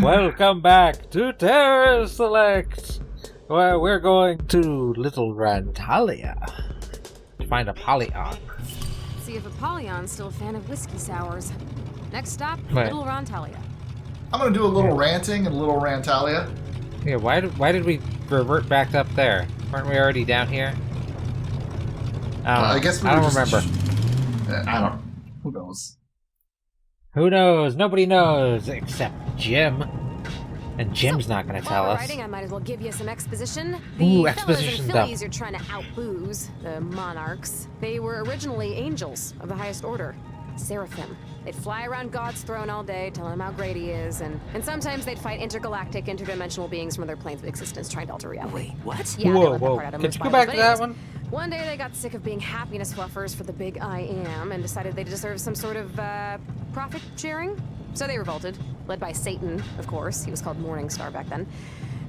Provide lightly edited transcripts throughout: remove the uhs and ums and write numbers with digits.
Welcome back to CharacterSelect, where we're going to Little Rantalia to find Apollyon. See if Apollyon's still a fan of whiskey sours. Next stop, Right. Little Rantalia. I'm gonna do a little ranting and a little rantalia. Yeah, why did we revert back up there? Weren't we already down here? I guess we I were don't just... remember. I don't. Who knows? Who knows? Nobody knows except Jim. And Jim's not going to tell While we're us. writing, I might as well give you some exposition. Ooh, The exposition fellas and dump. fillies you're trying to outbooze, the monarchs, they were originally angels of the highest order, seraphim. They'd fly around God's throne all day, telling him how great he is, and sometimes they'd fight intergalactic, interdimensional beings from other planes of existence trying to alter reality. Wait, what? Yeah, they Whoa, left that whoa. part out of Could most you go Bibles, back to but that anyways, one? One day they got sick of being happiness fluffers for the big I am and decided they deserved some sort of profit sharing. So they revolted, led by Satan, of course. He was called Morningstar back then.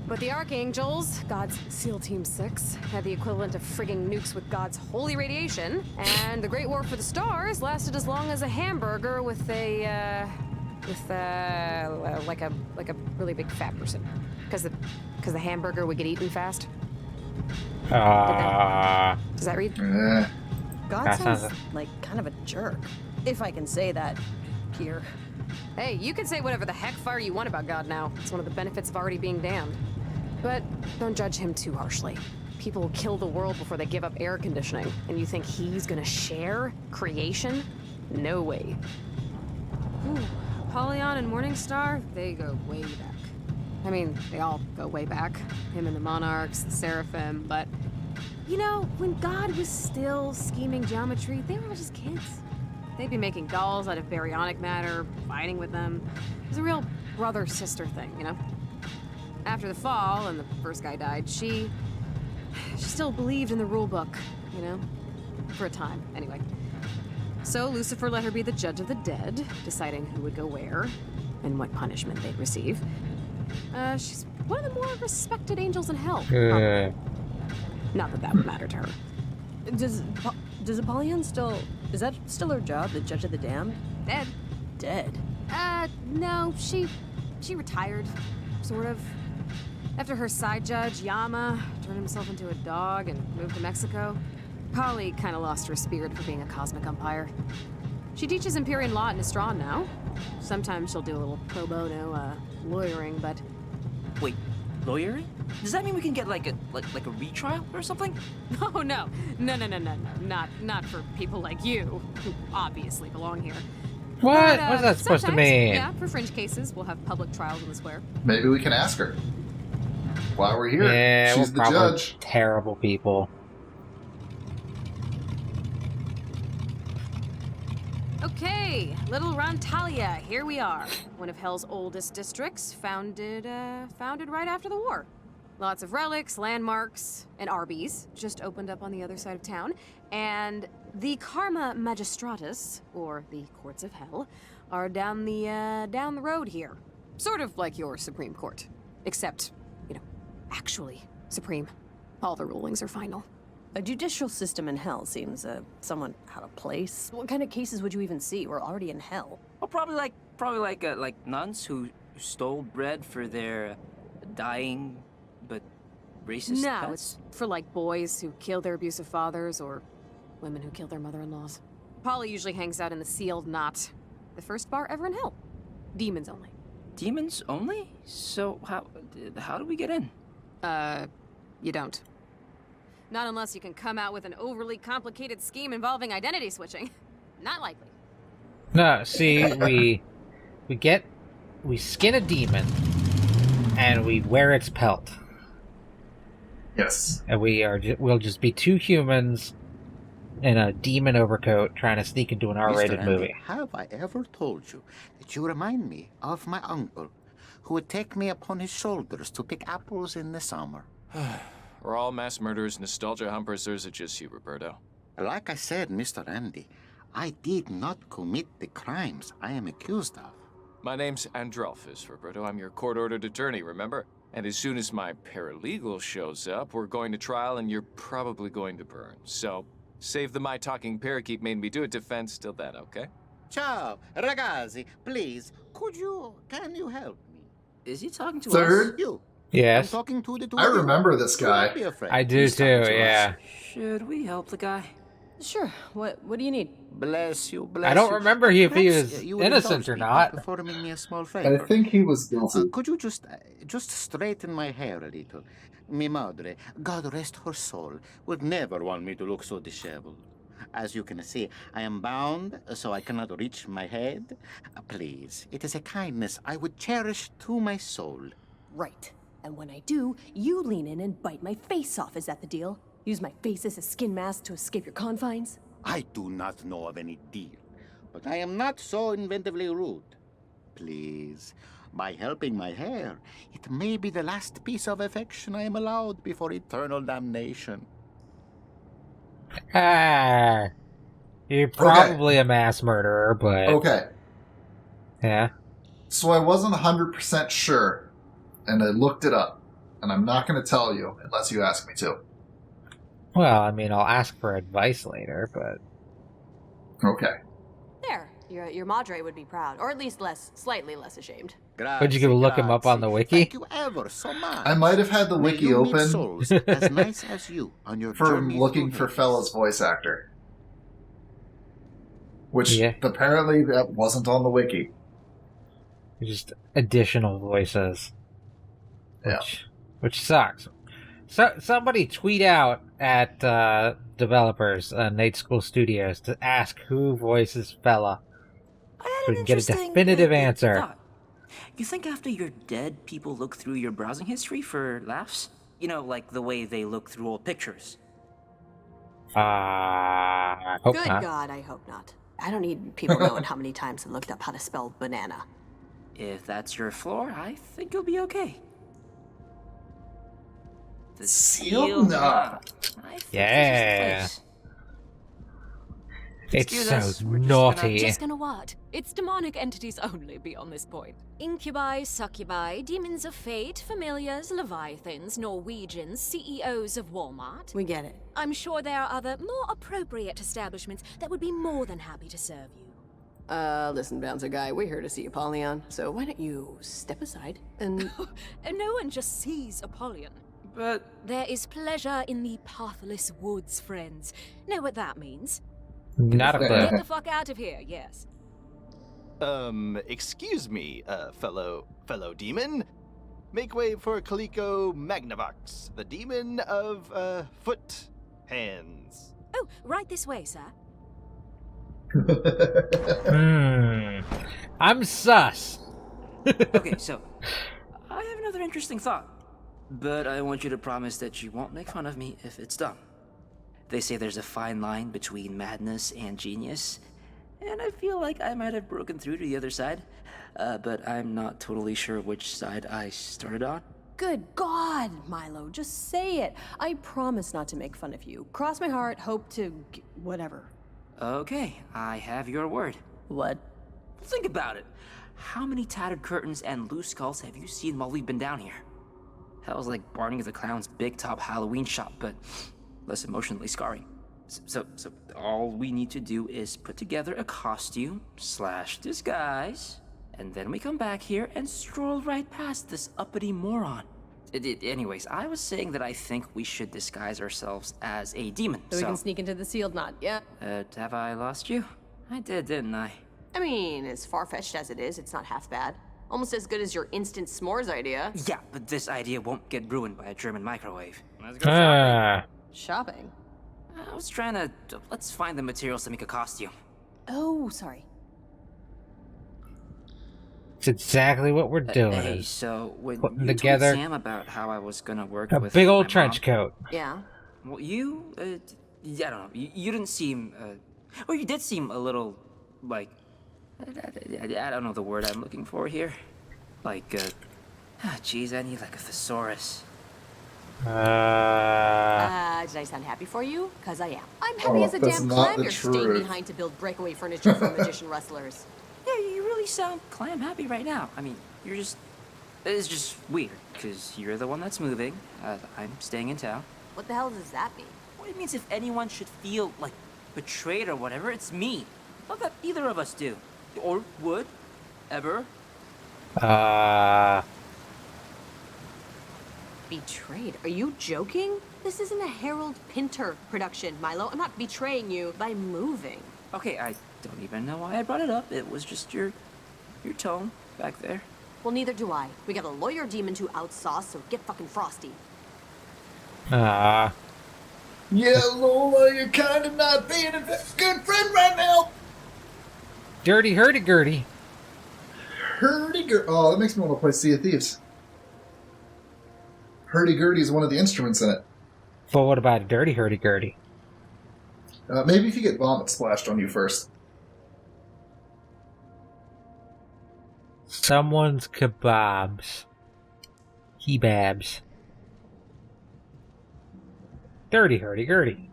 But the Archangels, God's SEAL Team 6, had the equivalent of frigging nukes with God's holy radiation, and the Great War for the Stars lasted as long as a hamburger with a really big fat person, because the hamburger would get eaten fast. Does that read? God That sounds sounds- like kind of a jerk, if I can say that here. Hey, you can say whatever the heck fire you want about God now. It's one of the benefits of already being damned. But don't judge him too harshly. People will kill the world before they give up air conditioning, and you think he's gonna share creation? No way. Ooh, Apollyon and Morningstar, they go way back. I mean, they all go way back. Him and the monarchs, the seraphim, but... You know, when God was still scheming geometry, they were all just kids. They'd be making dolls out of baryonic matter, fighting with them. It was a real brother-sister thing, you know? After the fall, and the first guy died, she still believed in the rule book, you know? For a time, anyway. So Lucifer let her be the judge of the dead, deciding who would go where, and what punishment they'd receive. She's one of the more respected angels in hell. Not that that would matter to her. Does Apollyon still... Is that still her job, the judge of the damned? Dead? Dead? No, she retired, sort of. After her side judge, Yama, turned himself into a dog and moved to Mexico, Polly kind of lost her spirit for being a cosmic umpire. She teaches Empyrean law at Nistron now. Sometimes she'll do a little pro bono, lawyering, but... Wait, lawyering? Does that mean we can get like a retrial or something? Oh, no. No. Not for people like you, who obviously belong here. What? But, What's that supposed to sometimes, mean? Yeah, for fringe cases, we'll have public trials in the square. Maybe we can ask her. While we're here, Yeah, she's we're the probably judge. terrible people. Okay, Little Rantalia, here we are. One of Hell's oldest districts, founded right after the war. Lots of relics, landmarks, and Arby's just opened up on the other side of town. And the Karma Magistratus, or the Courts of Hell, are down the road here. Sort of like your Supreme Court. Except, actually supreme. All the rulings are final. A judicial system in hell seems somewhat out of place. What kind of cases would you even see? We're already in hell. Well, probably like nuns who stole bread for their dying but racist No, pets. it's for like boys who kill their abusive fathers or women who kill their mother-in-laws. Polly usually hangs out in the Sealed Knot, the first bar ever in hell. Demons only. Demons only? So how do we get in? You don't. Not unless you can come out with an overly complicated scheme involving identity switching. Not likely. No, see, we skin a demon, and we wear its pelt. Yes. And we'll just be two humans in a demon overcoat trying to sneak into an R-rated Mr. movie. Andy, have I ever told you that you remind me of my uncle, who would take me upon his shoulders to pick apples in the summer? We're all mass murderers, nostalgia humpers, or is it just you, Roberto? Like I said, Mr. Andy, I did not commit the crimes I am accused of. My name's Androlphus, Roberto. I'm your court-ordered attorney, remember? And as soon as my paralegal shows up, we're going to trial and you're probably going to burn. So, save the my talking parakeet made me do it defense till then, okay? Ciao, ragazzi. Please, can you help me? Is he talking to us? Third, You. I'm Yes, talking to the two I of you. remember this Do not guy. be afraid. I do He's talking too. to us. Yeah, Should we help the guy? Sure. What do you need? Bless you, bless I don't you. remember if he Perhaps, was you would innocent indulge or me not. by performing me a small I favor. think he was guilty. Could you just straighten my hair a little? Mi madre, God rest her soul, would never want me to look so disheveled. As you can see, I am bound, so I cannot reach my head. Please, it is a kindness I would cherish to my soul. Right. And when I do, you lean in and bite my face off. Is that the deal? Use my face as a skin mask to escape your confines? I do not know of any deal, but I am not so inventively rude. Please, by helping my hair, it may be the last piece of affection I am allowed before eternal damnation. Ah, you're probably a mass murderer, but Okay, yeah. so I wasn't 100% sure, and I looked it up, and I'm not going to tell you unless you ask me to. Well, I mean, I'll ask for advice later, but Okay. There. Your madre would be proud, or at least slightly less ashamed. would you go look him up on the wiki? Thank you ever so much. I might have had the May wiki you meet open souls as nice as you on your for journeys looking to for Hades. Fella's voice actor. Which Yeah. apparently that wasn't on the wiki. Just additional voices. Yeah. Which sucks. So somebody tweet out at developers, Nate School Studios, to ask who voices Fella. I had So we an can get a interesting, definitive answer. thought. You think after you're dead, people look through your browsing history for laughs? You know, like the way they look through old pictures. I hope Good not. God, I hope not. I don't need people knowing how many times I looked up how to spell banana. If that's your floor, I think you'll be okay. The Sealed knot. I think Yeah. this is the place. It's Excuse so us, we're just naughty. Just gonna what? It's demonic entities only beyond this point. Incubi, succubi, demons of fate, familiars, leviathans, Norwegians, CEOs of Walmart. We get it. I'm sure there are other, more appropriate establishments that would be more than happy to serve you. Listen, Bouncer Guy, we're here to see Apollyon, so why don't you step aside and... And no one just sees Apollyon. But There is pleasure in the pathless woods, friends. Know what that means? Not a Get clue. the fuck out of here, yes. Excuse me, fellow demon. Make way for Kaliko Magnavox, the demon of, foot hands. Oh, right this way, sir. I'm sus. okay, so I have another interesting thought. But I want you to promise that you won't make fun of me if it's done. They say there's a fine line between madness and genius, and I feel like I might have broken through to the other side, but I'm not totally sure which side I started on. Good God, Milo, just say it. I promise not to make fun of you. Cross my heart, hope to... whatever. Okay, I have your word. What? Think about it. How many tattered curtains and loose skulls have you seen while we've been down here? Hell's like Barney the Clown's big top Halloween shop, but less emotionally scarring. So all we need to do is put together a costume / disguise, and then we come back here and stroll right past this uppity moron. Anyways, I was saying that I think we should disguise ourselves as a demon. So we can sneak into the sealed knot, yeah? Have I lost you? I did, didn't I? I mean, as far-fetched as it is, it's not half bad. Almost as good as your instant s'mores idea. Yeah, but this idea won't get ruined by a German microwave. Let's go Shopping? I was trying to... Let's find the materials to make a costume. Oh, sorry. It's exactly what we're doing. Hey, so when Putting you together told Sam about how I was gonna work a with big old my trench mom, coat. Yeah? well, you, I don't know, you didn't seem, or you did seem a little, like, I don't know the word I'm looking for here. Like, geez, I need like a thesaurus. Did I sound happy for you? Because I am. I'm happy as a that's damn not clam the you're staying truth. behind to build breakaway furniture for magician rustlers. Yeah, you really sound clam happy right now. I mean, it's just weird, because you're the one that's moving, I'm staying in town. What the hell does that mean? Well, it means if anyone should feel, like, betrayed or whatever, it's me. Not that either of us do. Or would. Ever. Betrayed? Are you joking? This isn't a Harold Pinter production, Milo. I'm not betraying you by moving. Okay, I don't even know why I brought it up. It was just your tone back there. Well, neither do I. We got a lawyer demon to outsauce, so get fucking frosty. Yeah, Lola, you're kind of not being a good friend right now. Dirty hurdy-gurdy. Hurdy-gurdy. Oh, that makes me want to play Sea of Thieves. Hurdy-gurdy is one of the instruments in it. But what about a dirty hurdy-gurdy? Maybe if you get vomit splashed on you first. Someone's kebabs. Kebabs. Dirty hurdy-gurdy.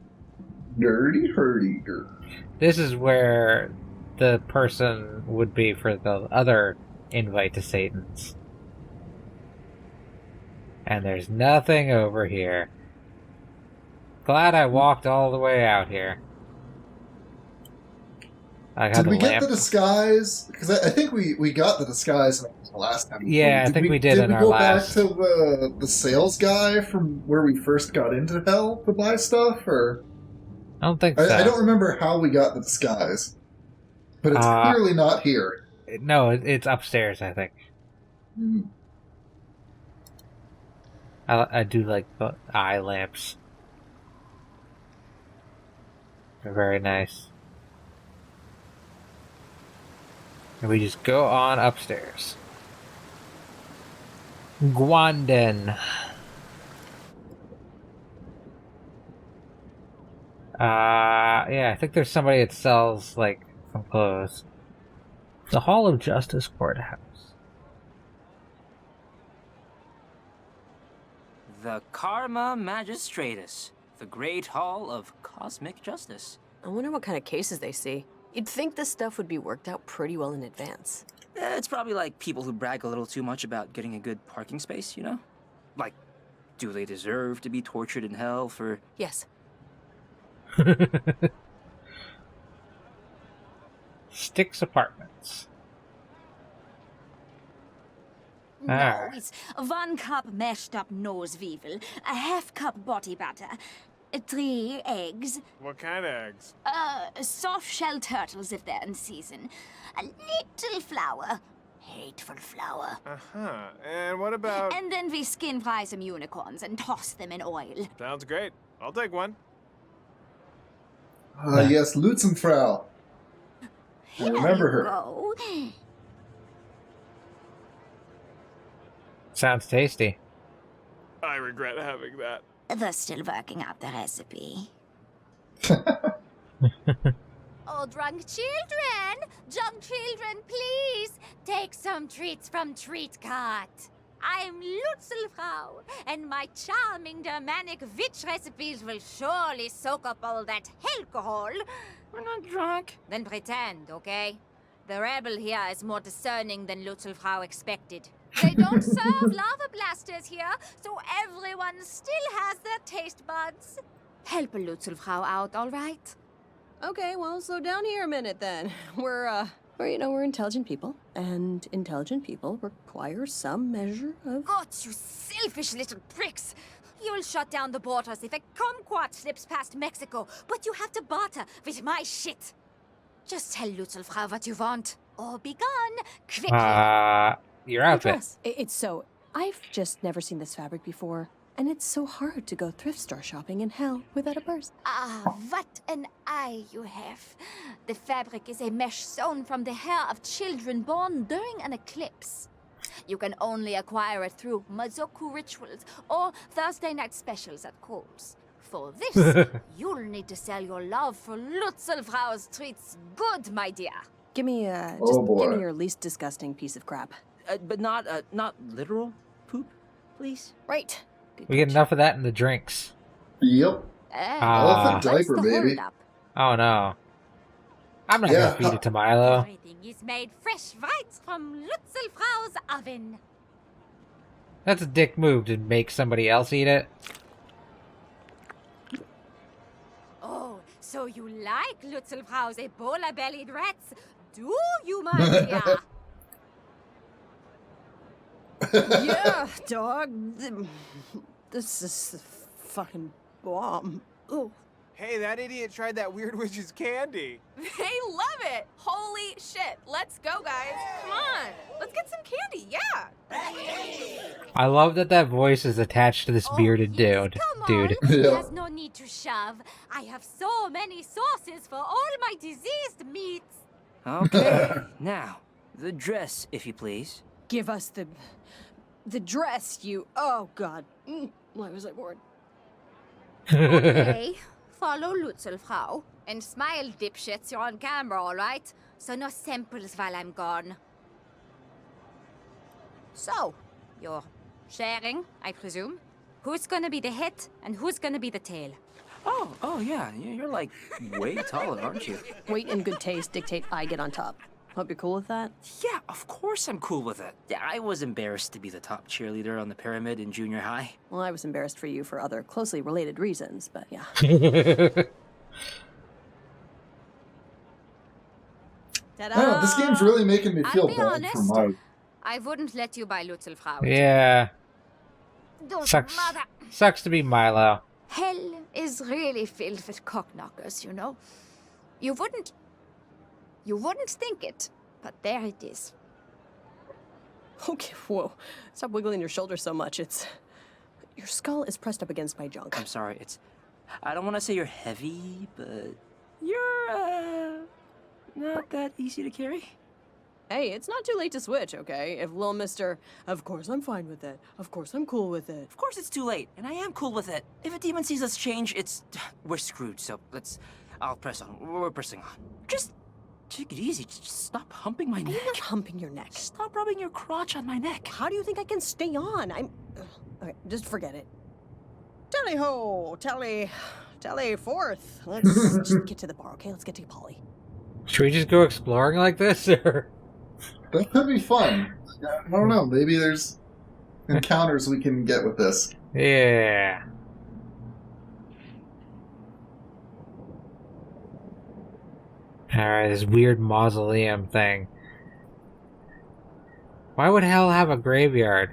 Dirty hurdy-gurdy. This is where the person would be for the other invite to Satan's. And there's nothing over here. Glad I walked all the way out here. I got Did we get lamp. the disguise? Because I think we got the disguise the last time. Yeah, I think we did in our last. Did we go back to the sales guy from where we first got into hell to buy stuff? Or I don't think so. I don't remember how we got the disguise. But it's clearly not here. No, it's upstairs, I think. Mm. I do like the eye lamps. They're very nice. And we just go on upstairs. Guanden. Yeah, I think there's somebody that sells, like, some clothes. The Hall of Justice Courthouse. The Karma Magistratus. The Great Hall of Cosmic Justice. I wonder what kind of cases they see. You'd think this stuff would be worked out pretty well in advance. It's probably like people who brag a little too much about getting a good parking space, you know? Like, do they deserve to be tortured in hell for... Yes. Styx Apartments. No, it's 1 cup mashed up nose weevil, a half cup body butter, 3 eggs. What kind of eggs? Soft shell turtles if they're in season. A little flour. Hateful flour. Uh-huh. And what about... And then we skin fry some unicorns and toss them in oil. Sounds great. I'll take one. Yes, Lutzenfrau. I remember her. Go. Sounds tasty. I regret having that. They're still working out the recipe. Oh, drunk children, please take some treats from Treat Cart. I'm Lutzelfrau, and my charming Germanic witch recipes will surely soak up all that alcohol. We're not drunk. Then pretend, okay? The rebel here is more discerning than Lutzelfrau expected. They don't serve lava blasters here, so everyone still has their taste buds. Help Lutzelfrau out, all right? Okay, well, slow down here a minute then. We're intelligent people, and intelligent people require some measure of... God, you selfish little pricks! You'll shut down the borders if a kumquat slips past Mexico, but you have to barter with my shit. Just tell Lutzelfrau what you want, or be gone, quickly. Your outfit. It's so... I've just never seen this fabric before, and it's so hard to go thrift store shopping in hell without a purse. Ah, what an eye you have. The fabric is a mesh sewn from the hair of children born during an eclipse. You can only acquire it through Mazoku rituals or Thursday night specials at Kohl's. For this, you'll need to sell your love for Lutzelfrau's treats good, my dear. Give me, give me your least disgusting piece of crap. But not literal poop, please? Right. We get enough of that in the drinks. Yep. Elephant diaper, baby. Oh no. I'm not gonna feed it to Milo. Everything is made fresh right from Lutzelfrau's oven. That's a dick move to make somebody else eat it. Oh, so So you like Lutzelfrau's Ebola-bellied rats, do you, my dear? Yeah, dog. This is the fucking bomb. Oh. Hey, that idiot tried that weird witch's candy. They love it! Holy shit. Let's go, guys. Come on. Let's get some candy, yeah. I love that voice is attached to this bearded dude. Dude. There's no need to shove. I have so many sauces for all my diseased meats. Okay, now, the dress, if you please. Give us the dress, you. Oh, God. Why was I born? Okay, follow Lutzelfrau. And smile, dipshits, you're on camera, all right? So no samples while I'm gone. So, you're sharing, I presume? Who's gonna be the hit, and who's gonna be the tail? Oh yeah, you're like way taller, aren't you? Weight and good taste dictate I get on top. Hope you're cool with that? Yeah, of course I'm cool with it. Yeah, I was embarrassed to be the top cheerleader on the pyramid in junior high. Well, I was embarrassed for you for other closely related reasons, but yeah. Oh, this game's really making me feel I'll be bad honest, for Mike. I wouldn't let you buy Lutzelfrau. Yeah. Don't Sucks. mother. Sucks to be Milo. Hell is really filled with cockknockers, you know. You wouldn't think it, but there it is. Okay, whoa. Stop wiggling your shoulder so much. Your skull is pressed up against my junk. I'm sorry, I don't want to say you're heavy, but you're, not that easy to carry. Hey, it's not too late to switch, okay? If Lil Mister, of course I'm fine with it. Of course I'm cool with it. Of course it's too late, and I am cool with it. If a demon sees us change, we're screwed, so I'll press on. We're pressing on. Just take it easy. Just stop humping my neck. I'm not humping your neck. Stop rubbing your crotch on my neck. How do you think I can stay on? Okay, just forget it. Tally-ho! Tally forth. Let's just get to the bar, okay? Let's get to Polly. Should we just go exploring like this, or? That could be fun. I don't know. Maybe there's encounters we can get with this. Yeah. Alright, this weird mausoleum thing. Why would hell have a graveyard?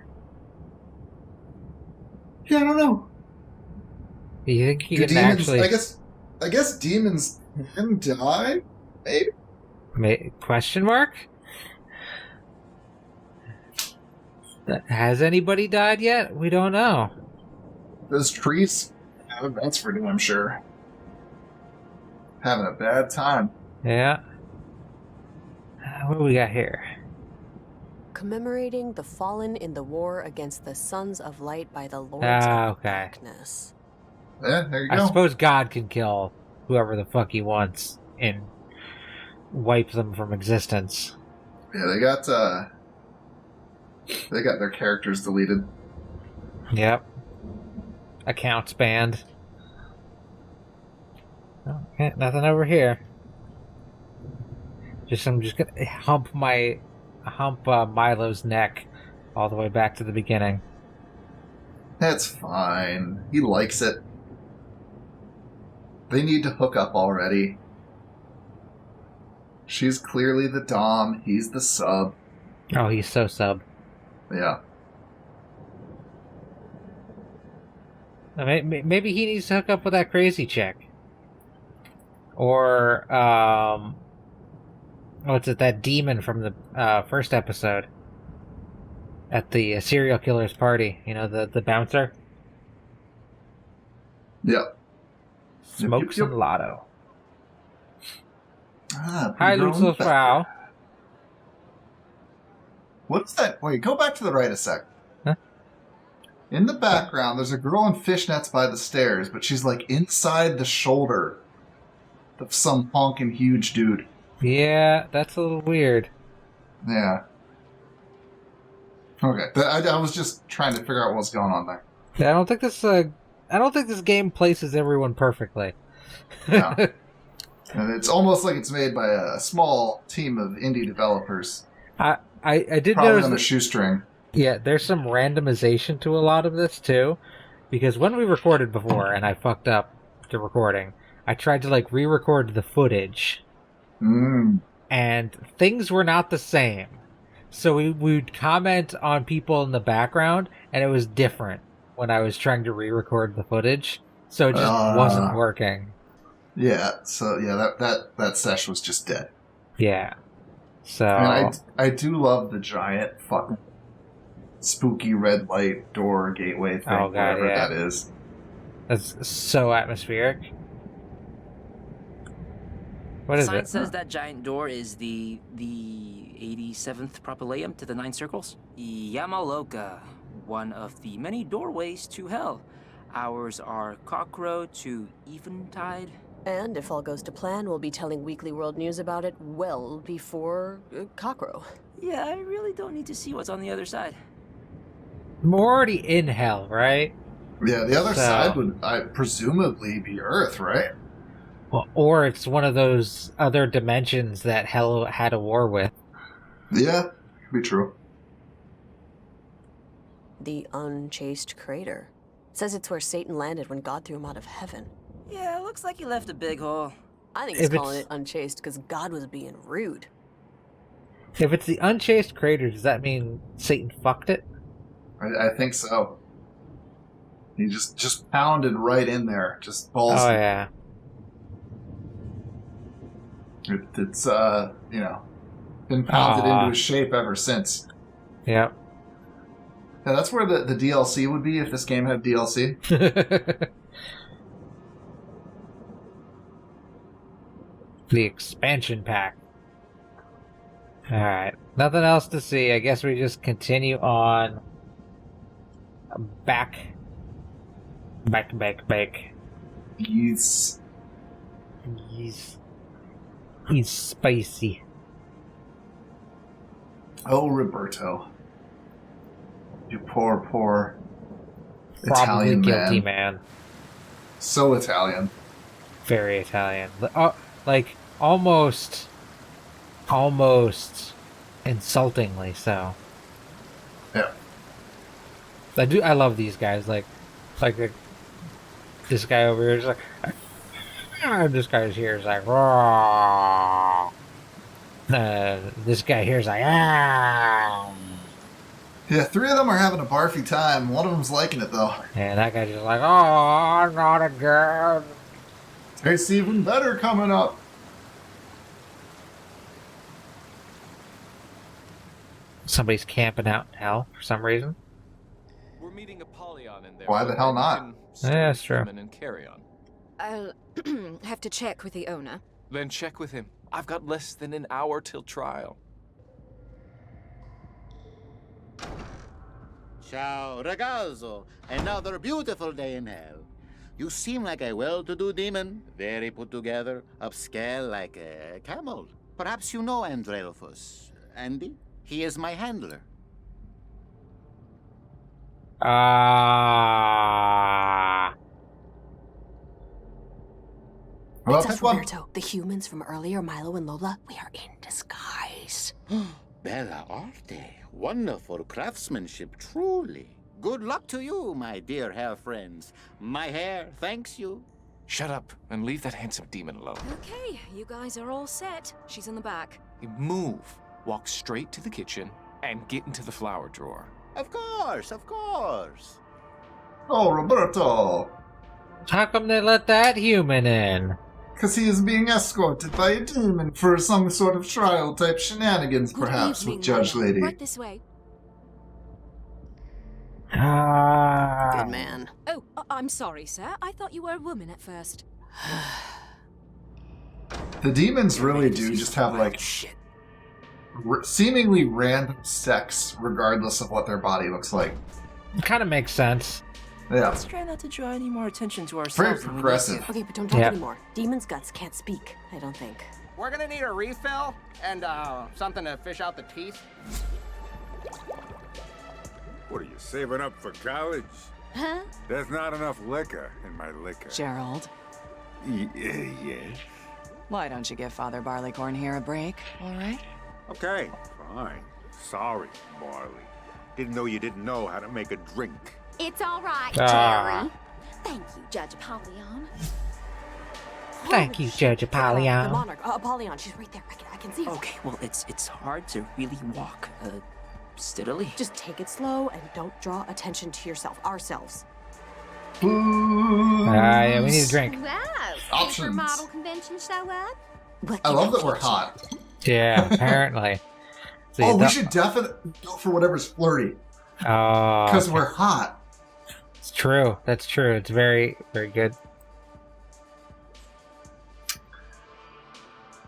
Yeah, I don't know. You think you Do can demons, actually... I guess demons can die? Maybe? Question mark? Has anybody died yet? We don't know. Those trees, that's for damn sure. Having a bad time. Yeah. What do we got here? Commemorating the fallen in the war against the Sons of Light by the Lords of Okay. Darkness. Yeah, there you go. I suppose God can kill whoever the fuck he wants and wipe them from existence. Yeah, they got their characters deleted. Yep. Accounts banned. Okay, nothing over here. I'm just gonna hump Milo's neck all the way back to the beginning. That's fine. He likes it. They need to hook up already. She's clearly the dom. He's the sub. Oh, he's so sub. Yeah. Maybe he needs to hook up with that crazy chick. Or, what's it, that demon from the first episode at the serial killer's party, you know, the bouncer? Yep. Smokes and Lotto. Hi, Lutzelfrau. What's that? Wait, go back to the right a sec. Huh? In the background, there's a girl in fishnets by the stairs, but she's like inside the shoulder of some honking huge dude. Yeah, that's a little weird. Yeah. Okay, I was just trying to figure out what was going on there. Yeah, I don't think this game places everyone perfectly. No. And it's almost like it's made by a small team of indie developers. I did Probably notice on a that, shoestring. yeah, there's some randomization to a lot of this too, because when we recorded before and I fucked up the recording, I tried to like re-record the footage, Mm. and things were not the same. So we would comment on people in the background, and it was different when I was trying to re-record the footage. So it just wasn't working. Yeah, so yeah, that sesh was just dead. Yeah. So And I do love the giant fucking spooky red light door gateway thing, Oh, God, whatever yeah. that is. That's so atmospheric. What is Sign it? says that giant door is the 87th propylaeum to the 9 circles. Yamaloka, one of the many doorways to hell. Ours are Cockrow to Eventide. And if all goes to plan, we'll be telling Weekly World News about it well before Cockrow. Yeah, I really don't need to see what's on the other side. We're already in hell, right? Yeah, the other So- side would presumably be Earth, right? Well, or it's one of those other dimensions that hell had a war with. Yeah, could be true. The Unchaste Crater. It says it's where Satan landed when God threw him out of heaven. Yeah, looks like he left a big hole. I think he's If calling it's- it Unchaste because God was being rude. If it's the Unchaste Crater, does that mean Satan fucked it? I think so. He just pounded right in there, just balls. Oh yeah. It's been pounded into a shape ever since. Yep. Yeah, that's where the DLC would be if this game had DLC. The expansion pack. Alright. Nothing else to see. I guess we just continue on back. He's He's spicy. oh, Roberto, you poor Probably Italian guilty man. man. So Italian. Very Italian. Like almost insultingly so. Yeah. I love these guys. Like this guy over here is like, this guy's here is like, raw. This guy here is like, ah. Yeah, 3 of them are having a barfy time. One of them's liking it though. And that guy's just like, oh, not again. Tastes even better coming up. Somebody's camping out in hell for some reason. We're meeting Apollyon in there. Why the hell not? Yeah, that's true. And carry on. I'll have to check with the owner. Then check with him. I've got less than an hour till trial. Ciao, ragazzo. Another beautiful day in hell. You seem like a well-to-do demon, very put together, upscale like a camel. Perhaps you know Andrelphus. Andy? He is my handler. Well, It's us, pick one. Roberto. The humans from earlier, Milo and Lola, we are in disguise. Bella arte. Wonderful craftsmanship, truly. Good luck to you, my dear hair friends. My hair thanks you. Shut up and leave that handsome demon alone. Okay, you guys are all set. She's in the back. Move. Walk straight to the kitchen and get into the flower drawer. Of course, of course. Oh, Roberto. How come they let that human in? Because he is being escorted by a demon for some sort of trial type shenanigans, Good perhaps, evening, with Judge madam. Lady. Right this way. Good man. Oh, I'm sorry, sir. I thought you were a woman at first. The demons really do just have, like, seemingly random sex, regardless of what their body looks like. It kind of makes sense. Yeah. Let's try not to draw any more attention to Very ourselves. than we need progressive. to. Okay, but don't talk Yep. anymore. Demons' guts can't speak, I don't think. We're gonna need a refill and something to fish out the teeth. What are you saving up for college? Huh? There's not enough liquor in my liquor. Gerald, Yes. why don't you give Father Barleycorn here a break, all right? Okay, fine. Sorry, Marley. Didn't know you didn't know how to make a drink. It's all right, Ah. Jerry. Thank you, Judge Apollyon. Thank you, Judge The Apollyon. monarch, Apollyon, she's right there. I can see her. Okay, well, it's hard to really walk, steadily. Just take it slow and don't draw attention to yourself. Ourselves. Yeah, we need a drink. Wow, Options. supermodel convention show up? I love that we're hot. Yeah, apparently. So Oh, we should definitely go for whatever's flirty. Oh, Because we're hot. it's true. That's true. It's very, very good.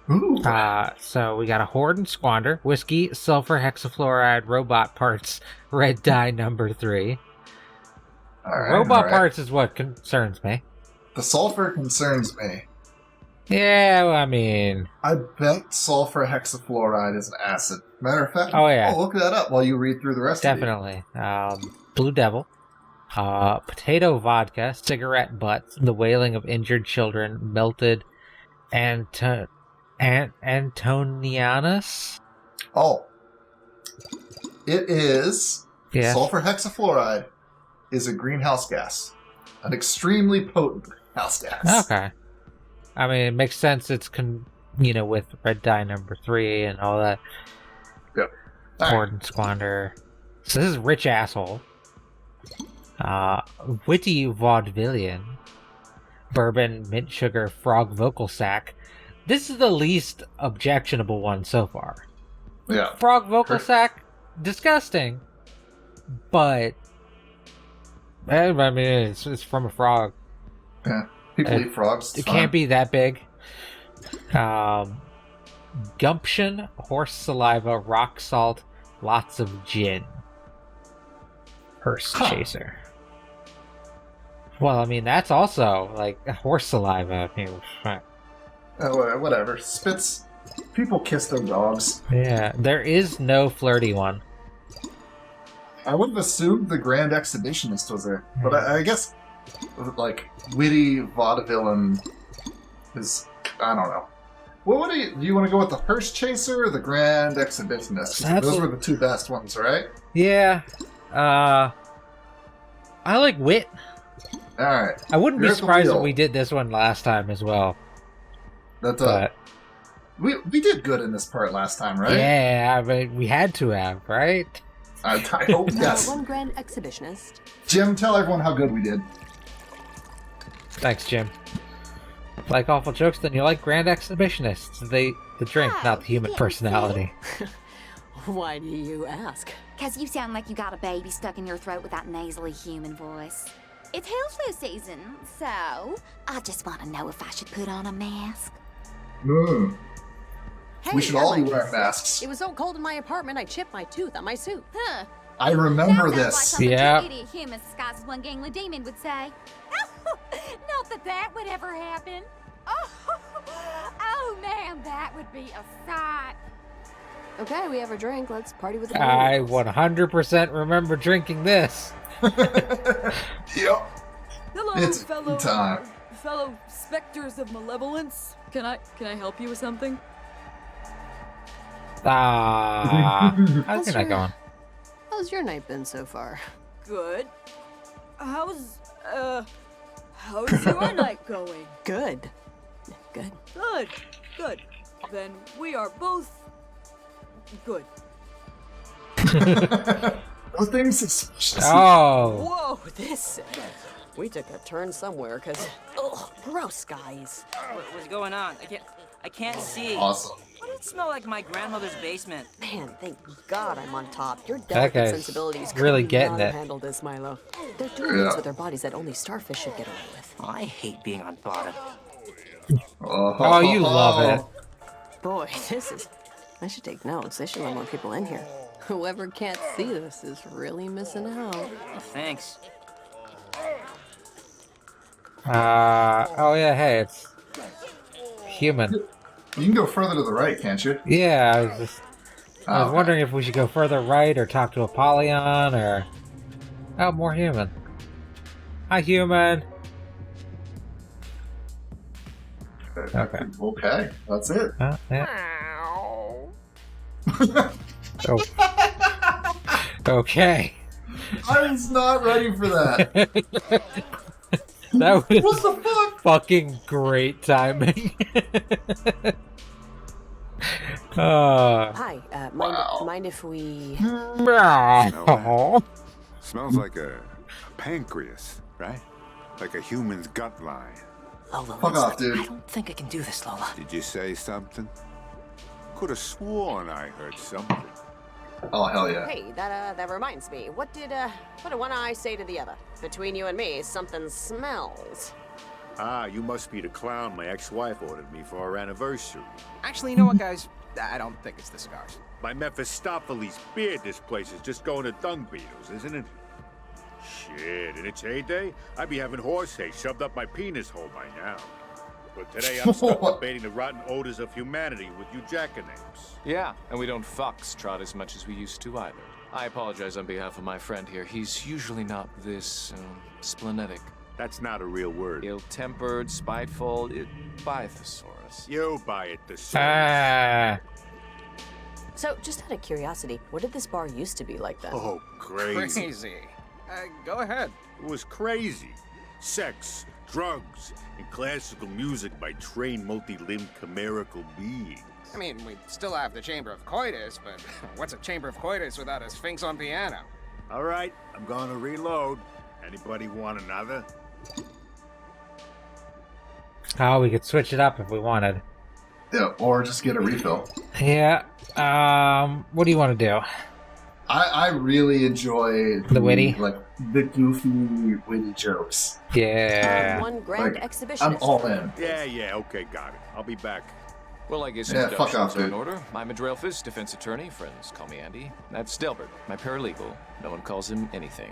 Ooh. So we got a hoard and squander, whiskey, sulfur hexafluoride, robot parts, red dye number 3. Robot parts is what concerns me. The sulfur concerns me. Yeah, well, I mean... I bet sulfur hexafluoride is an acid. Matter of fact, Oh, yeah. look that up while you read through the rest Definitely. Blue Devil, potato vodka, cigarette butts, the wailing of injured children, melted Antonianus? Oh. It is... Yeah. Sulfur hexafluoride is a greenhouse gas. An extremely potent greenhouse gas. Okay. I mean, it makes sense. It's, with red dye number 3 and all that. Yep. Hoard and squander. So this is rich asshole. Witty vaudevillian. Bourbon, mint sugar, frog vocal sack. This is the least objectionable one so far. Yeah. Frog vocal sack, disgusting. But, I mean, it's from a frog. Yeah. People eat frogs. It can't be that big. Gumption, horse saliva, rock salt, lots of gin. Hearse chaser. Well, I mean, that's also like horse saliva. I mean, whatever. Spits. People kiss their dogs. yeah, there is no flirty one. I would have assumed the Grand Exhibitionist was there, but I guess like witty vaudevillain is, I don't know. Well, do you want to go with the hearse chaser or the Grand Exhibitionist? 'Cause those were the two best ones, right? Yeah. I like wit. All right. I wouldn't be surprised if we did this one last time as well. That's we did good in this part last time, right? Yeah, but we had to have, right? I hope yes. One Grand Exhibitionist. Jim, tell everyone how good we did. Thanks, Jim. Like awful jokes, then you like Grand Exhibitionists. The drink, not the human personality. Why do you ask? Because you sound like you got a baby stuck in your throat with that nasally human voice. It's hail flu season, so I just want to know if I should put on a mask. We should all be wearing masks. It was so cold in my apartment, I chipped my tooth on my suit. Huh. I remember That this. sounds like Yeah. something two idiot humans disguised as one gangly demon would say. Not that would ever happen. Oh man, that would be a sight. Okay, we have a drink. Let's party with the I boys. 100% remember drinking this. Yep. Hello, It's fellow time. fellow specters of malevolence. Can I help you with something? How's your night going? How's your night been so far? Good. How's your night going? Good. Good. Good. Then we are both good. Nothing suspicious. Oh. Whoa, this. We took a turn somewhere, because. Ugh, gross, guys. What's going on? I can't see. Awesome. What does it smell like my grandmother's basement? Man, thank God I'm on top. Your That delicate guy's sensibilities really could getting not it. handle this, Milo. They're doing things with their bodies that only starfish should get away with. I hate being on bottom. Oh, you love it. Boy, this is... I should take notes. They should let more people in here. Whoever can't see this is really missing out. Oh, thanks. Oh yeah, hey, it's human. You can go further to the right, can't you? Yeah, I was Okay. wondering if we should go further right or talk to Apollyon or... Oh, more human. Hi, human. Okay. Okay, that's it. Yeah. Oh. Okay. I was not ready for that. That was... What the fuck? fucking great timing. Hi, mind if we... Smells like a pancreas, right? Like a human's gut line. Lola, Fuck off, dude. I don't think I can do this, Lola. Did you say something? Could have sworn I heard something. Oh, hell yeah. Hey, that reminds me. What did one eye say to the other? Between you and me, something smells. Ah, you must be the clown my ex-wife ordered me for our anniversary. Actually, you know what, guys? I don't think it's the cigars. My Mephistopheles beard this place is just going to dung beetles, isn't it? Shit, in its heyday, I'd be having horse hay shoved up my penis hole by now. But today I'm stuck debating the rotten odors of humanity with you jackanapes. Yeah, and we don't foxtrot as much as we used to either. I apologize on behalf of my friend here. He's usually not this splenetic. That's not a real word. Ill-tempered, spiteful, by thesaurus. You buy it, thesaurus. So, just out of curiosity, what did this bar used to be like then? Oh, crazy. Crazy. Go ahead. It was crazy. Sex, drugs, and classical music by trained multi-limbed chimerical beings. I mean, we still have the Chamber of Coitus, but what's a Chamber of Coitus without a Sphinx on piano? All right, I'm gonna reload. Anybody want another? Oh, we could switch it up if we wanted. Yeah, or just get a refill. Yeah. What do you want to do? I really enjoy the witty, like the goofy, witty jokes. Yeah. One grand exhibition. I'm all in. Yeah, okay, got it. I'll be back. Well, I guess Yeah, fuck off, introductions are in dude. order. I'm Adrelphus, defense attorney. Friends call me Andy. That's Delbert, my paralegal. No one calls him anything.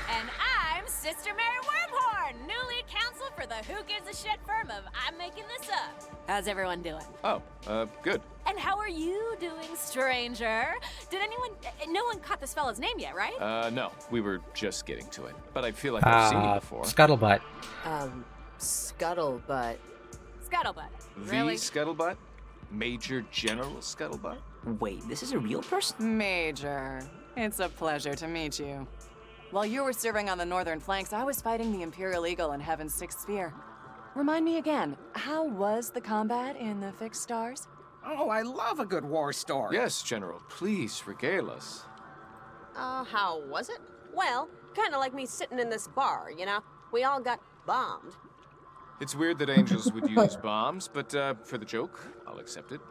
And I'm Sister Mary Wormhorn, new lead counsel for the Who Gives a Shit firm of I'm Making This Up. How's everyone doing? Oh, good. And how are you doing, stranger? Did no one caught this fella's name yet, right? No, we were just getting to it. But I feel like I've seen you before. Scuttlebutt. Scuttlebutt. Scuttlebutt. The Really? Scuttlebutt? Major General Scuttlebutt? Wait, this is a real person? Major, it's a pleasure to meet you. While you were serving on the northern flanks, I was fighting the Imperial Eagle in Heaven's Sixth Sphere. Remind me again, how was the combat in the Fixed Stars? Oh, I love a good war story. Yes, General. Please regale us. How was it? Well, kind of like me sitting in this bar, you know? We all got bombed. It's weird that angels would use bombs, but for the joke, I'll accept it.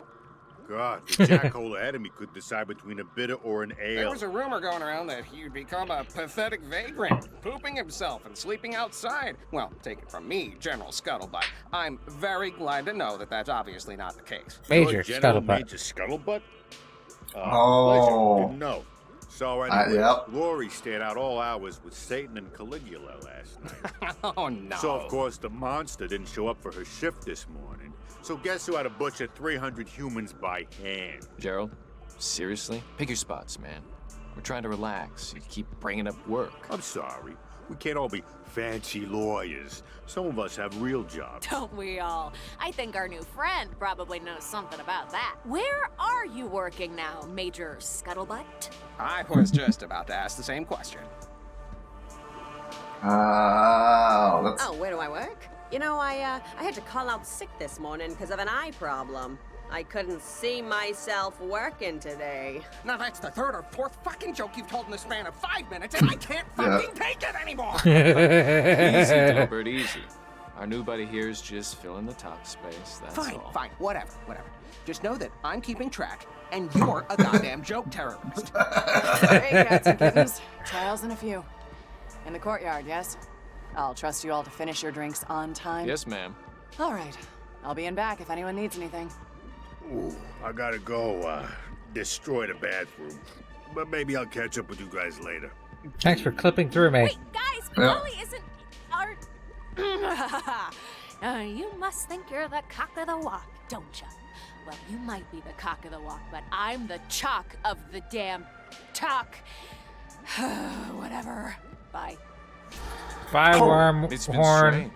God, the jackhole ahead of me could decide between a bitter or an ale. There was a rumor going around that he'd become a pathetic vagrant, pooping himself and sleeping outside. Well, take it from me, General Scuttlebutt. I'm very glad to know that that's obviously not the case. Major General Scuttlebutt. Major Scuttlebutt? Oh. Pleasure. Didn't know. So anyway, Yep. Lori stayed out all hours with Satan and Caligula last night. Oh, no. So, of course, the monster didn't show up for her shift this morning. So guess who had to butcher 300 humans by hand? Gerald, seriously? Pick your spots, man. We're trying to relax. You keep bringing up work. I'm sorry. We can't all be fancy lawyers. Some of us have real jobs. Don't we all? I think our new friend probably knows something about that. Where are you working now, Major Scuttlebutt? I was just about to ask the same question. That's... Oh, where do I work? You know, I had to call out sick this morning because of an eye problem. I couldn't see myself working today. Now that's the third or fourth fucking joke you've told in the span of 5 minutes, and I can't fucking take it anymore! Easy, Delbert, easy. Our new buddy here is just filling the top space, that's all. Fine, whatever. Just know that I'm keeping track, and you're a goddamn joke terrorist. Hey, cats and kittens. Trials in a few. In the courtyard, yes? I'll trust you all to finish your drinks on time. Yes, ma'am. All right. I'll be in back if anyone needs anything. Ooh, I gotta go, destroy the bathroom. But maybe I'll catch up with you guys later. Thanks for clipping through me. Wait, guys, Chloe isn't our... You must think you're the cock of the walk, don't you? Well, you might be the cock of the walk, but I'm the chalk of the damn talk. Whatever. Bye. Bye, It's been Wormhorn. strange.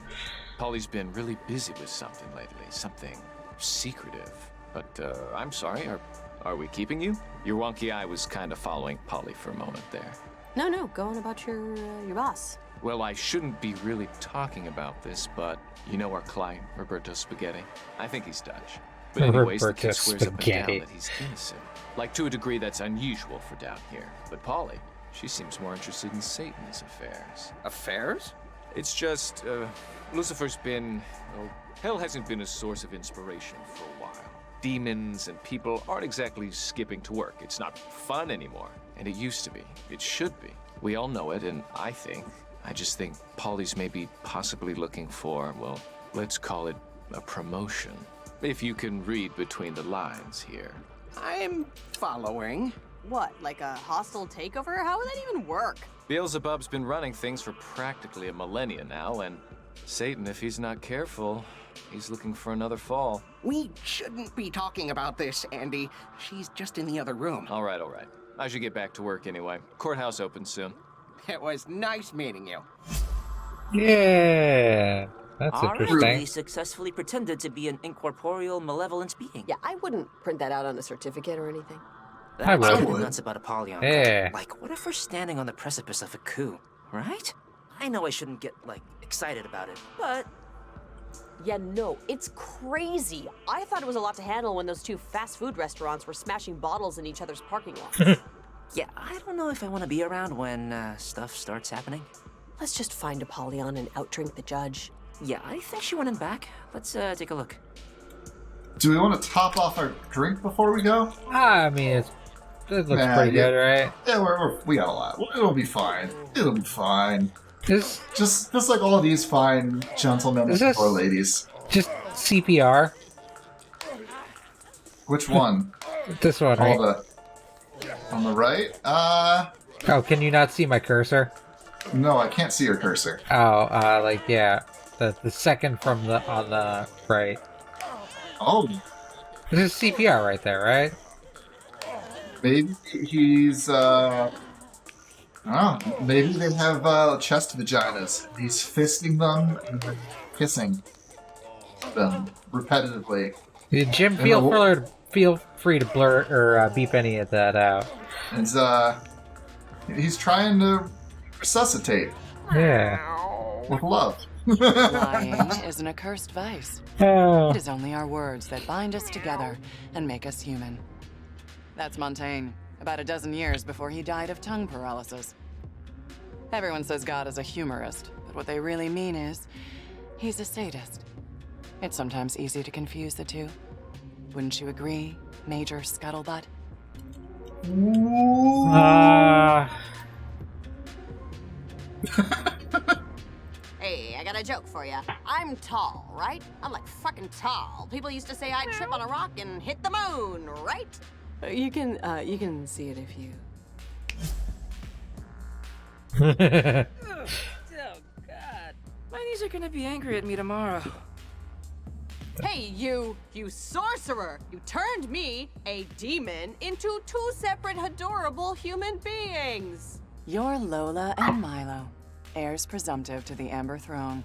Polly's been really busy with something lately, something secretive. But I'm sorry, are we keeping you? Your wonky eye was kind of following Polly for a moment there. No, go on about your boss. Well, I shouldn't be really talking about this, but you know our client, Roberto Spaghetti? I think he's Dutch. But anyways, the Roberto kid swears up and down Spaghetti. that he's innocent. Like, to a degree that's unusual for down here. But Polly, she seems more interested in Satan's affairs. Affairs? It's just, Lucifer's been... well, hell hasn't been a source of inspiration for a while. Demons and people aren't exactly skipping to work. It's not fun anymore. And it used to be. It should be. We all know it, and I just think Polly's maybe possibly looking for, well, let's call it a promotion. If you can read between the lines here. I'm following. What, like a hostile takeover? How would that even work? Beelzebub's been running things for practically a millennia now, and Satan, if he's not careful, he's looking for another fall. We shouldn't be talking about this, Andy. She's just in the other room. All right. I should get back to work anyway. Courthouse opens soon. It was nice meeting you. Yeah, that's Alright, interesting. he successfully pretended to be an incorporeal malevolent being. Yeah, I wouldn't print that out on a certificate or anything. I That's would. kinda nuts about Apollyon. Yeah. Like, what if we're standing on the precipice of a coup, right? I know I shouldn't get, like, excited about it, but... Yeah, no, it's crazy. I thought it was a lot to handle when those two fast food restaurants were smashing bottles in each other's parking lots. Yeah, I don't know if I want to be around when stuff starts happening. Let's just find Apollyon and outdrink the judge. Yeah, I think she went in back. Let's take a look. Do we want to top off our drink before we go? I mean, it looks pretty good, right? Yeah, we got a lot. It'll be fine. It'll be fine. Just like all these fine gentlemen or ladies. Just CPR. Which one? This one, right? On the right? Oh, can you not see my cursor? No, I can't see your cursor. Oh, like, yeah. The second from on the right. Oh. This is CPR right there, right? Maybe he's, I don't know. Maybe they have chest vaginas. He's fisting them and then kissing them repetitively. Jim, feel free to blur or beep any of that out. And he's trying to resuscitate. Yeah. With love. Lying is an accursed vice. Oh. It is only our words that bind us together and make us human. That's Montaigne, about a dozen years before he died of tongue paralysis. Everyone says God is a humorist, but what they really mean is he's a sadist. It's sometimes easy to confuse the two. Wouldn't you agree, Major Scuttlebutt? Hey, I got a joke for you. I'm tall, right? I'm like fucking tall. People used to say I'd trip on a rock and hit the moon, right? You can see it if you... Oh, God. My knees are gonna be angry at me tomorrow. Hey, you sorcerer! You turned me, a demon, into two separate adorable human beings! You're Lola and Milo, heirs presumptive to the Amber Throne,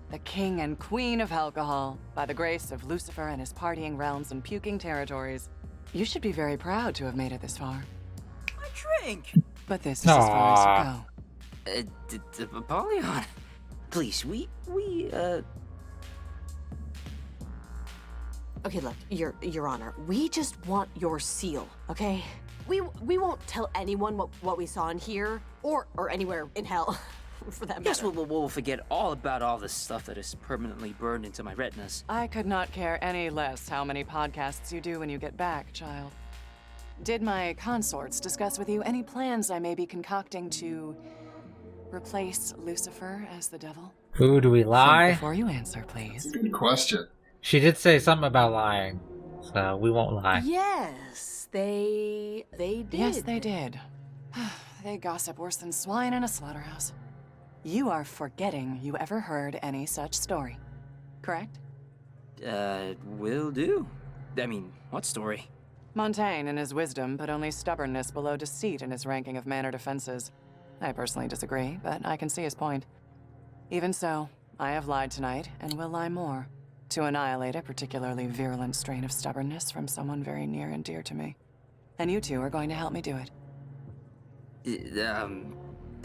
the king and queen of alcohol, by the grace of Lucifer and his partying realms and puking territories. You should be very proud to have made it this far. My drink! But this is as far as you go. Apollyon, please, we. Okay, look, Your Honor, we just want your seal, okay? We won't tell anyone what we saw in here, or anywhere in hell, for that matter. Guess we'll forget all about all this stuff that is permanently burned into my retinas. I could not care any less how many podcasts you do when you get back, child. Did my consorts discuss with you any plans I may be concocting to replace Lucifer as the devil? Who do we lie? Think before you answer, please. Good question. She did say something about lying, so we won't lie. Yes, they did. Yes, they did. They gossip worse than swine in a slaughterhouse. You are forgetting you ever heard any such story, correct? Will do. I mean, what story? Montaigne, in his wisdom, put only stubbornness below deceit in his ranking of mannered offenses. I personally disagree, but I can see his point. Even so, I have lied tonight, and will lie more, to annihilate a particularly virulent strain of stubbornness from someone very near and dear to me. And you two are going to help me do it.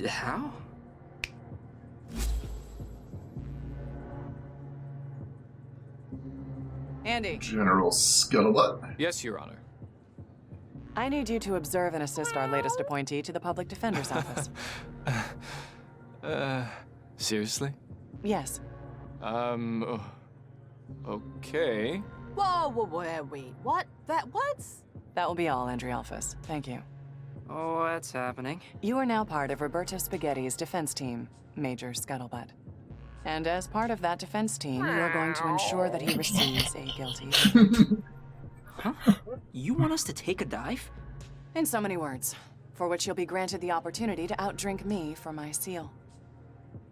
How? Andy. General Scuttlebutt. Yes, Your Honor. I need you to observe and assist our latest appointee to the Public Defender's Office. Seriously? Yes. Okay. Whoa, wait, what? What? That will be all, Andrew Alphys. Thank you. Oh, what's happening? You are now part of Roberto Spaghetti's defense team, Major Scuttlebutt. And as part of that defense team, you are going to ensure that he receives a guilty verdict. Huh? You want us to take a dive? In so many words, for which you'll be granted the opportunity to outdrink me for my seal.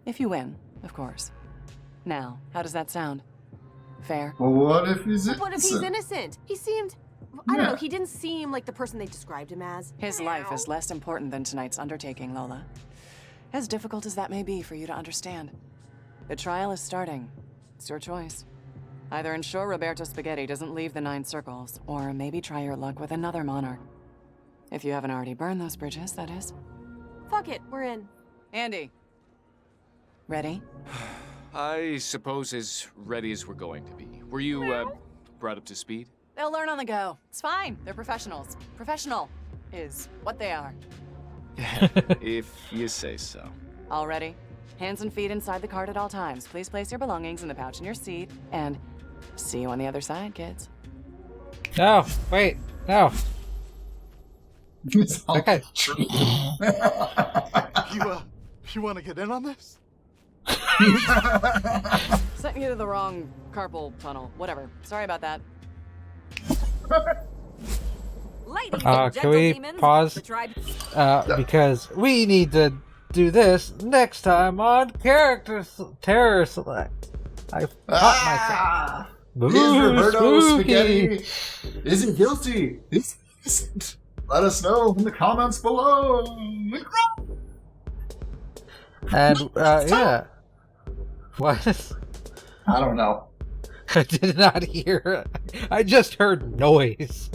If you win, of course. Now, how does that sound? Fair? Well, what if he's innocent? What if he's innocent? He seemed... I don't know, he didn't seem like the person they described him as. His life is less important than tonight's undertaking, Lola. As difficult as that may be for you to understand. The trial is starting. It's your choice. Either ensure Roberto Spaghetti doesn't leave the 9 circles, or maybe try your luck with another monarch. If you haven't already burned those bridges, that is. Fuck it, we're in. Andy. Ready? I suppose as ready as we're going to be. Were you, brought up to speed? They'll learn on the go. It's fine. They're professionals. Professional is what they are. If you say so. All ready? Hands and feet inside the cart at all times. Please place your belongings in the pouch in your seat. And see you on the other side, kids. No, wait, no. Okay. You want to get in on this? Sent you to the wrong carpal tunnel. Whatever. Sorry about that. Ladies Can and we gentlemen, pause? the Because we need to do this next time on Terror Select. I caught myself. Is Roberto Spooky. Spaghetti? Is he guilty? Is he innocent? Let us know in the comments below. And, yeah. What? I don't know. I did not hear. I just heard noise.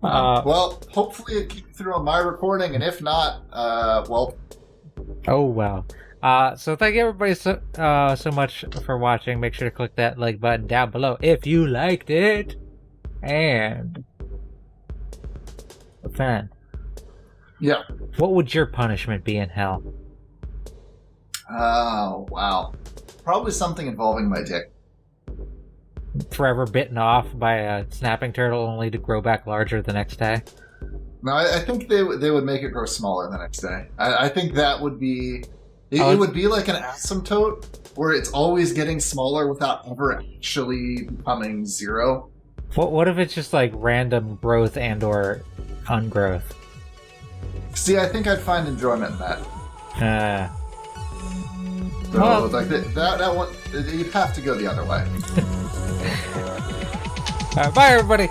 Well, hopefully it came through on my recording, and if not, well. Oh well. So thank you everybody so much for watching. Make sure to click that like button down below if you liked it. And Fen. Yeah. What would your punishment be in hell? Oh wow. Probably something involving my dick. Forever bitten off by a snapping turtle only to grow back larger the next day? No, I think they would make it grow smaller the next day. I think that would be... It would be like an asymptote where it's always getting smaller without ever actually becoming zero. What if it's just like random growth and or ungrowth? See, I think I'd find enjoyment in that. So, well, like that one, you'd have to go the other way. Bye everybody!